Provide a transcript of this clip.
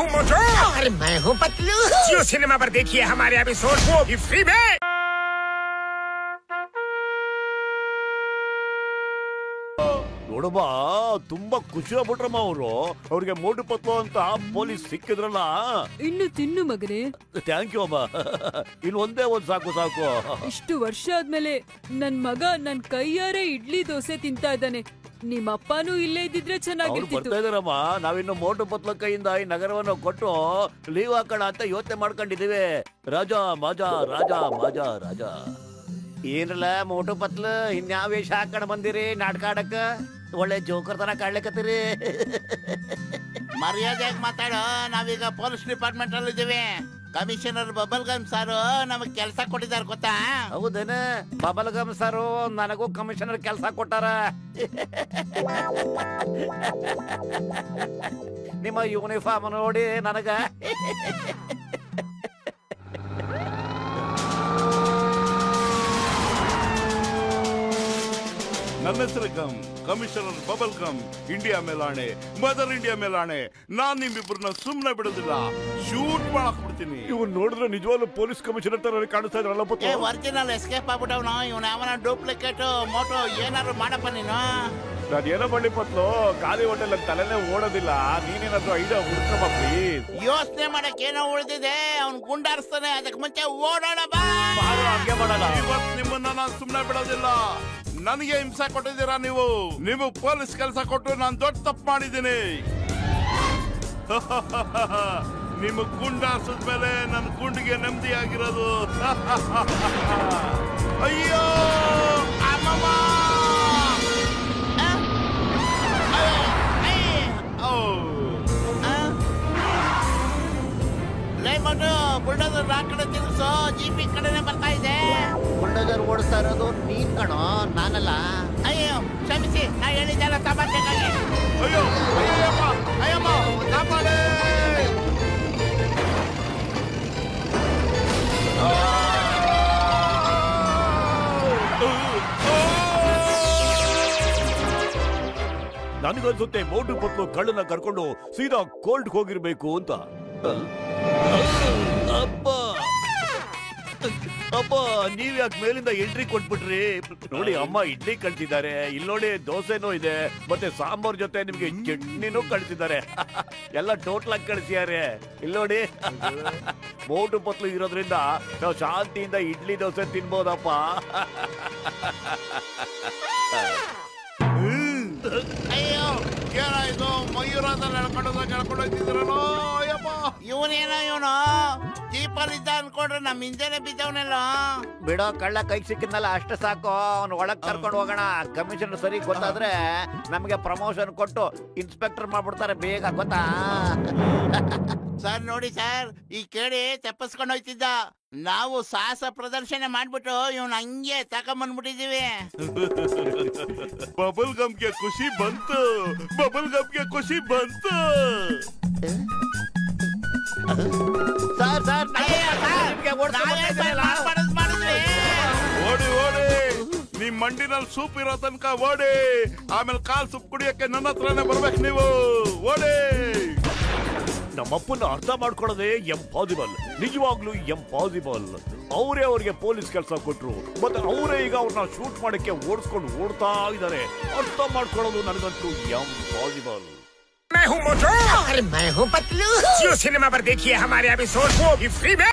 हूँ मोटू और मैं हूँ पतलू। जियो सिनेमा पर देखिए हमारे एपिसोड को भी फ्री में। ನೋಡಮ್ಮ ತುಂಬಾ ಖುಷಿ ಆಗ್ಬಿಟ್ರಮ್ಮ ಅವ್ರಿಗೆ ಮೋಟು ಪತ್ಲು ಅಂತ ಪೊಲೀಸ್ ಸಿಕ್ಕಿದ್ರಲ್ಲ. ಇನ್ನು ತಿನ್ನು ಮಗನೇ. ಥ್ಯಾಂಕ್ ಯು ಅಮ್ಮ. ಇನ್ನು ಒಂದೇ ಒಂದ್ ಸಾಕು. ಇಷ್ಟು ವರ್ಷ ಆದ್ಮೇಲೆ ನನ್ ಮಗ ನನ್ ಕೈಯಾರೆ ಇಡ್ಲಿ ದೋಸೆ ತಿಂತಾ ಇದ್ದಾನೆ. ನಿಮ್ಮಪ್ಪನೂ ಇಲ್ಲೇ ಇದ್ದಿದ್ರೆ ಚೆನ್ನಾಗಿರ್ತಿತ್ತು. ಬರ್ತಾ ಇದಾರಮ್ಮ. ನಾವಿನ್ನು ಮೋಟು ಪತ್ಲ ಕೈಯಿಂದ ಈ ನಗರವನ್ನು ಕೊಟ್ಟು ಲೀವ್ ಹಾಕೋಣ ಅಂತ ಯೋಚನೆ ಮಾಡ್ಕೊಂಡಿದೀವಿ. ರಾಜಾ ಮಾಜಾ ರಾಜಾ ಮಾಜಾ ರಾಜಾ. ಏನಲ್ಲ ಮೋಟು ಪತ್ಲು ಇನ್ಯಾವ ವೇಷ ಹಾಕೊಂಡ್ ಬಂದಿರಿ ನಾಟಕ ಆಡಕ್ಕ? ಒಳ್ಳೆ ಜೋಕರ್ ತರ ಕಾಡ್ಲಿಕತ್ತೀರಿ. ಮರ್ಯಾದೆಯಾಗಿ ಮಾತಾಡೋ. ನಾವೀಗ ಪೊಲೀಸ್ ಡಿಪಾರ್ಟ್ಮೆಂಟ್ ಅಲ್ಲಿ ಇದ್ದೀವಿ. ಕಮಿಷನರ್ ಬಬಲ್ ಗಮ್ ಸಾರು ನಮಗ್ ಕೆಲಸ ಕೊಟ್ಟಿದ್ದಾರೆ ಗೊತ್ತಾ? ಹೌದೇನ? ಬಬಲ್ ಗಮ್ ಸಾರು ನನಗೂ ಕಮಿಷನರ್ ಕೆಲಸ ಕೊಟ್ಟಾರ. ನಿಮ್ಮ ಯೂನಿಫಾರ್ಮ್ ನೋಡಿ ನನಗ ನನ್ನ ಹೆಸರು ಕಮಿಷನರ್ ಬಬಲ್ ಗಮ್. ಇಂಡಿಯಾ ಮೇಲಾಣೆ, ಮದರ್ ಇಂಡಿಯಾ ಮೇಲಾಣೆ, ನಾನ್ ನಿಮ್ಮಿಬ್ಬರನ್ನ ಸುಮ್ನೆ ಬಿಡೋದಿಲ್ಲ, ಶೂಟ್ ಮಾಡಕ್ ಬಿಡ್ತೀನಿ. ಇವ್ನು ನೋಡಿದ್ರೆ ನಿಜವಾಗ್ಲೂ ಪೊಲೀಸ್ ಕಮಿಷನರ್ ತರ ಕಾಣಿಸ್ತಾ ಇದ್ರಲ್ಲ. ಒರಿಜಿನಲ್ ಎಸ್ಕೇಪ್ ಆಗ್ಬಿಟ್ಟವನು ಇವನು. ಅವನ ಡೂಪ್ಲಿಕೇಟ್ ಮೋಟೋ ಏನಾದ್ರು ಮಾಡಪ್ಪ ನೀನು. ನಾನು ಏನೋ ಮಾಡಿ ಪತ್ಲು ಖಾಲಿ ಹೋಟೆಲ್ ಅಂತ ತಲೆನೇ ಓಡೋದಿಲ್ಲ. ನೀನೇನಾದ್ರು ಐಡಿಯಾ ಹುಡ್ಕಮ್ಮ ಪ್ಲೀಸ್. ಯೋಚನೆ ಮಾಡಕ್ ಏನೋ ಉಳಿದಿದೆ. ಅವ್ನ್ ಗುಂಡಾರಿಸ್ತಾನೆ. ಅದಕ್ಕೆ ಮುಂಚೆ ಓಡೋಣ ಬಾ. ಹಂಗೆ ಮಾಡಲ್ಲ. ಇವತ್ ನಿಮ್ಮನ್ನ ನಾನು ಸುಮ್ನೆ ಬಿಡೋದಿಲ್ಲ. ನನಗೆ ಹಿಂಸೆ ಕೊಟ್ಟಿದ್ದೀರಾ ನೀವು. ನೀವು ಪೊಲೀಸ್ ಕೆಲಸ ಕೊಟ್ಟು ನಾನು ದೊಡ್ಡ ತಪ್ಪು ಮಾಡಿದ್ದೀನಿ. ನಿಮ್ಮ ಗುಂಡಾರ್ಸದ ಮೇಲೆ ನನ್ನ ಗುಂಡಿಗೆ ನೆಮ್ಮದಿ ಆಗಿರೋದು. ಅಯ್ಯೋ ಅಮ್ಮಮ್ಮ. ಬುಲ್ಡೋಸರ್ ಆ ಕಡೆ ತಿರುಗಿಸೋ. ಜಿಪಿ ಕಡೆನೆ ಬರ್ತಾ ಇದೆ. ಬುಲ್ಡೋಸರ್ ಓಡಿಸ್ತಾ ಇರೋದು ನೀನ್ ಕಣೋ, ನಾನಲ್ಲ. ಅಯ್ಯೋ ಕ್ಷಮಿಸಿ, ನಾ ಹೇಳಿದ್ದೆಲ್ಲ ತಮಾಷೆಗಾಗಿ. ಅಯ್ಯೋ ಅಯ್ಯಪ್ಪ ಅಯ್ಯಮ್ಮ ಕಾಪಾಡೆ. ನನಗನ್ಸುತ್ತೆ ಮೋಟು ಪತ್ಲು ಕಳ್ಳನ ಕರ್ಕೊಂಡು ಸೀದಾ ಕೋರ್ಟ್ ಹೋಗಿರ್ಬೇಕು ಅಂತ. ಅಪ್ಪ ನೀವ್ ಯಾಕೆ ಮೇಲಿಂದ ಎಂಟ್ರಿ ಕೊಟ್ಬಿಟ್ರಿ? ನೋಡಿ ಅಮ್ಮ ಇಡ್ಲಿ ಕಳ್ಸಿದ್ದಾರೆ, ಇಲ್ಲಿ ನೋಡಿ ದೋಸೆನೂ ಇದೆ, ಮತ್ತೆ ಸಾಂಬಾರ್ ಜೊತೆ ನಿಮ್ಗೆ ಚಟ್ನಿನೂ ಕಳ್ಸಿದ್ದಾರೆ. ಎಲ್ಲ ಟೋಟಲ್ ಆಗಿ ಕಳ್ಸಿದ್ದಾರೆ. ಇಲ್ಲಿ ನೋಡಿ ಮೋಟು ಪತ್ಲು ಇರೋದ್ರಿಂದ ನಾವು ಶಾಂತಿಯಿಂದ ಇಡ್ಲಿ ದೋಸೆ ತಿನ್ಬೋದಪ್ಪ. ಅಯ್ಯೋ ಏನಾಯ್ತು? ಮಯೂರದಲ್ಲಿ ಹೇಳ್ಕೊಂಡೋಗ್ತಿದ್ರಲ್ಲೋ. ಅಯ್ಯಪ್ಪ ಇವನೇನೋ ಜೀಪಲ್ಲಿದ್ದ ಅನ್ಕೊಂಡ್ರೆ ನಮ್ ಹಿಂದೆನೆ ಬಿದ್ದವನೆಲ್ಲ. ಬಿಡೋ, ಕಳ್ಳ ಕೈಗೆ ಸಿಕ್ಕಿದ್ನಲ್ಲ ಅಷ್ಟು ಸಾಕು. ಅವ್ನು ಒಳಗ್ ಕರ್ಕೊಂಡು ಹೋಗೋಣ. ಕಮಿಷನರ್ ಸರಿ ಗೊತ್ತಾದ್ರೆ ನಮ್ಗೆ ಪ್ರಮೋಷನ್ ಕೊಟ್ಟು ಇನ್ಸ್ಪೆಕ್ಟರ್ ಮಾಡ್ಬಿಡ್ತಾರೆ ಬೇಗ, ಗೊತ್ತಾ? ಸರ್ ನೋಡಿ ಸರ್, ಈ ಕೇಳಿ ತಪ್ಪಿಸ್ಕೊಂಡು ಹೋಯ್ತಿದ್ದ. ನಾವು ಸಾಹಸ ಪ್ರದರ್ಶನ ಮಾಡ್ಬಿಟ್ಟು ಇವನ್ ಹಂಗೆ ತಕೊಂಡ್ಬಂದ್ಬಿಟ್ಟಿದೀವಿ. ಬಬಲ್ ಗಮ್ಗೆ ಖುಷಿ ಬಂತು. ಬಬಲ್ ಗಮ್ಗೆ ಖುಷಿ ಬಂತು. ಸರ್ ಓಡಿ ಓಡಿ, ನಿಮ್ ಮಂಡಿನಲ್ಲಿ ಸೂಪ್ ಇರೋ ತನಕ ಓಡಿ. ಆಮೇಲೆ ಕಾಲ್ ಸೂಪ್ ಕುಡಿಯಕ್ಕೆ ನನ್ನ ಹತ್ರನೇ ಬರ್ಬೇಕು ನೀವು. ಓಡಿ. ನಮ್ಮಪ್ಪನ ಅರ್ಥ ಮಾಡ್ಕೊಳ್ಳೋದೇ ಎಂಪಾಸಿಬಲ್, ನಿಜವಾಗ್ಲೂ ಎಂಪಾಸಿಬಲ್. ಅವರೇ ಅವ್ರಿಗೆ ಪೊಲೀಸ್ ಕೆಲಸ ಕೊಟ್ರು, ಮತ್ತೆ ಅವರೇ ಈಗ ಅವ್ರನ್ನ ಶೂಟ್ ಮಾಡಕ್ಕೆ ಓಡಿಸ್ಕೊಂಡು ಓಡ್ತಾ ಇದ್ದಾರೆ. ಅರ್ಥ ಮಾಡ್ಕೊಳ್ಳೋದು ನನಗಂತೂ ಎಂಪಾಸಿಬಲ್. मैं हूँ मोटू और मैं हूँ पतलू। जियो सिनेमा पर देखिए हमारे एपिसोड को भी फ्री में।